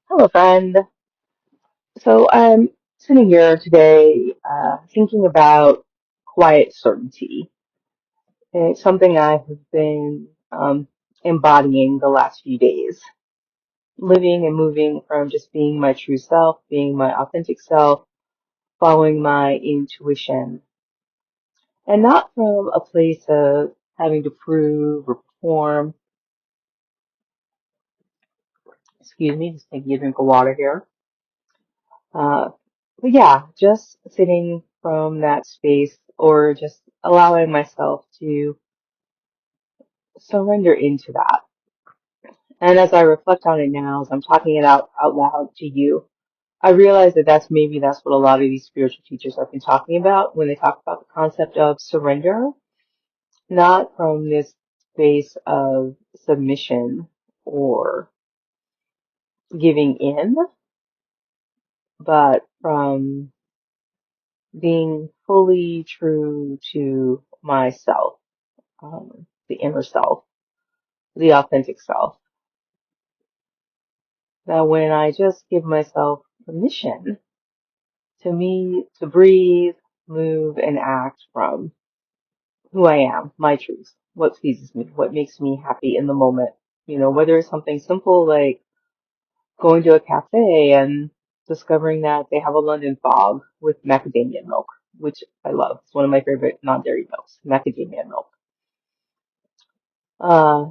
Hello, friend. So I'm sitting here today thinking about quiet certainty. And it's something I have been embodying the last few days, living and moving from just being my true self, being my authentic self, following my intuition, and not from a place of having to prove or perform. Excuse me, just taking a drink of water here. Uh, but yeah, just sitting from that space or just allowing myself to surrender into that. And as I reflect on it now, as I'm talking it out loud to you, I realize that that's what a lot of these spiritual teachers have been talking about when they talk about the concept of surrender, not from this space of submission or giving in, but from being fully true to myself, the inner self, the authentic self. That when I just give myself permission to me to breathe, move, and act from who I am, my truth, what pleases me, what makes me happy in the moment. You know, whether it's something simple like going to a cafe and discovering that they have a London fog with macadamia milk, which I love. It's one of my favorite non-dairy milks, macadamia milk. Uh,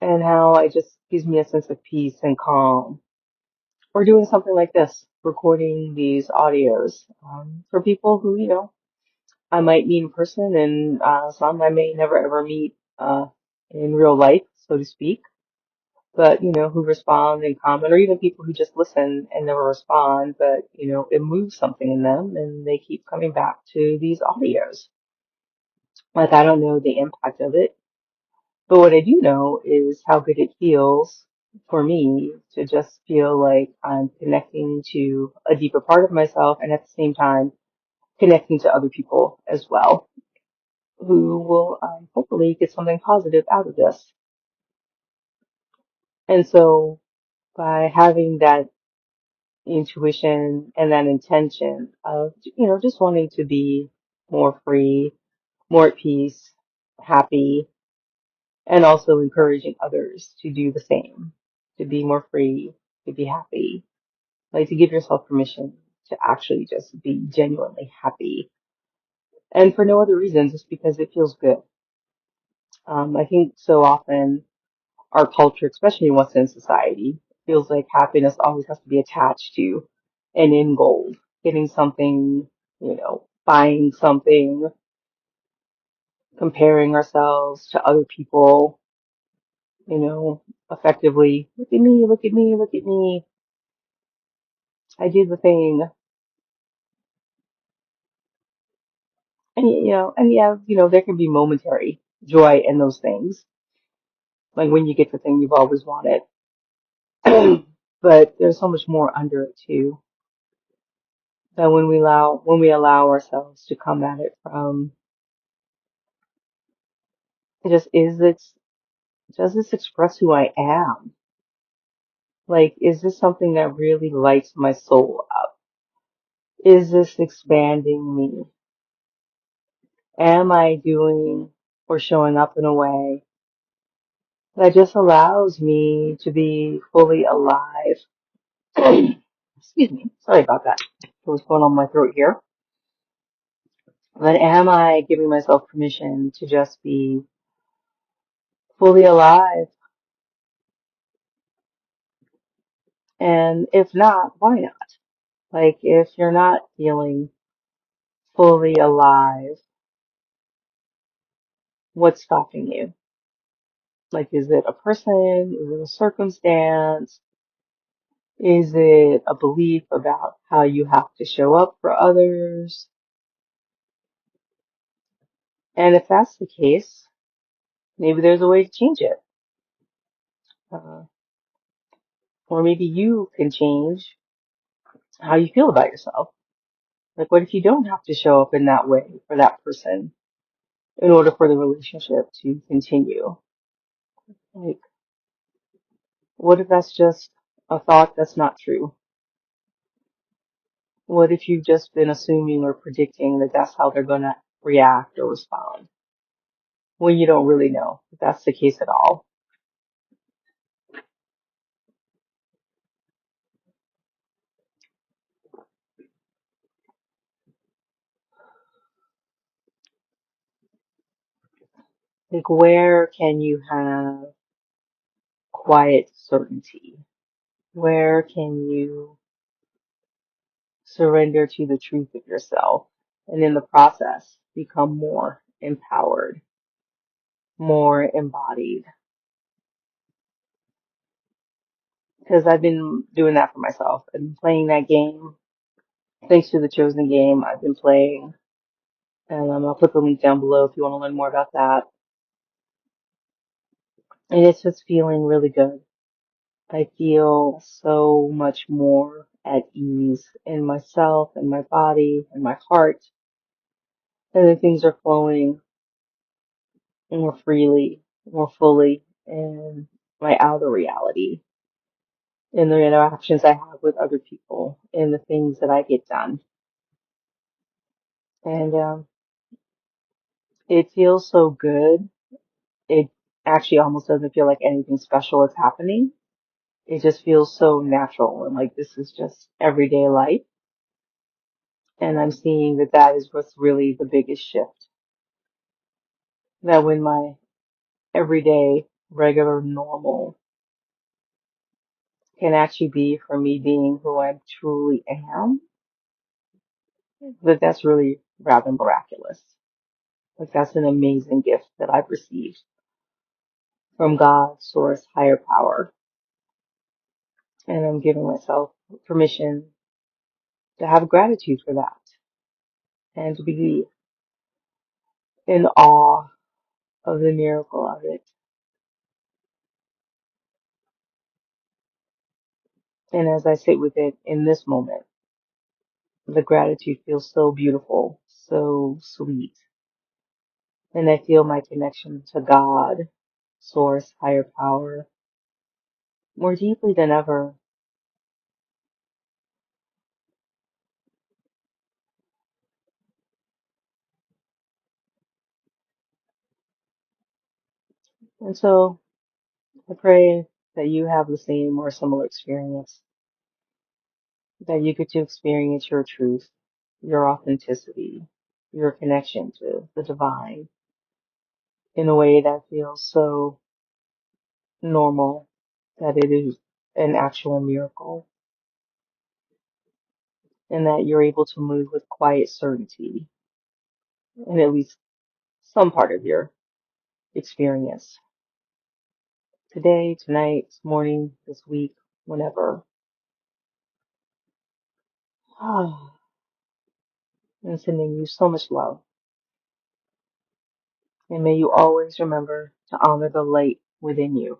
and how it just gives me a sense of peace and calm. Or doing something like this, recording these audios for people who, I might meet in person and some I may never ever meet in real life, so to speak. But, who respond and comment, or even people who just listen and never respond, but, it moves something in them and they keep coming back to these audios. Like, I don't know the impact of it. But what I do know is how good it feels for me to just feel like I'm connecting to a deeper part of myself and at the same time connecting to other people as well who will hopefully get something positive out of this. And so by having that intuition and that intention of, just wanting to be more free, more at peace, happy, and also encouraging others to do the same, to be more free, to be happy, like to give yourself permission to actually just be genuinely happy. And for no other reason, just because it feels good. I think so often our culture, especially in Western society, feels like happiness always has to be attached to an end goal, getting something, buying something, comparing ourselves to other people, effectively, look at me, look at me, look at me. I did the thing. And yeah, there can be momentary joy in those things. Like when you get the thing you've always wanted. But there's so much more under it too. That when we allow ourselves to come at it from just does this express who I am? Like, is this something that really lights my soul up? Is this expanding me? Am I doing or showing up in a way that just allows me to be fully alive? Excuse me. Sorry about that. What's going on in my throat here? But am I giving myself permission to just be fully alive? And if not, why not? Like, if you're not feeling fully alive, what's stopping you? Like, is it a person? Is it a circumstance? Is it a belief about how you have to show up for others? And if that's the case, maybe there's a way to change it. Uh, or maybe you can change how you feel about yourself. Like, what if you don't have to show up in that way for that person in order for the relationship to continue? Like, what if that's just a thought that's not true? What if you've just been assuming or predicting that that's how they're going to react or respond when you don't really know if that's the case at all? Like, where can you have quiet certainty? Where can you surrender to the truth of yourself and in the process become more empowered, more embodied? Because I've been doing that for myself. I've been playing that game. Thanks to the chosen game I've been playing. And I'll put the link down below if you want to learn more about that. And it's just feeling really good. I feel so much more at ease in myself and my body and my heart. And the things are flowing more freely, more fully in my outer reality, in the interactions I have with other people, in the things that I get done. And it feels so good. It actually almost doesn't feel like anything special is happening. It just feels so natural and like this is just everyday life. And I'm seeing that that is what's really the biggest shift. That when my everyday, regular, normal can actually be for me being who I truly am, that that's really rather miraculous. Like that's an amazing gift that I've received from God, source, higher power. And I'm giving myself permission to have gratitude for that and to be in awe of the miracle of it. And as I sit with it in this moment, the gratitude feels so beautiful, so sweet. And I feel my connection to God, source, higher power, more deeply than ever. And so I pray that you have the same or similar experience, that you get to experience your truth, your authenticity, your connection to the divine in a way that feels so normal that it is an actual miracle, and that you're able to move with quiet certainty in at least some part of your experience today, tonight, this morning, this week, whenever. And sending you so much love. And may you always remember to honor the light within you.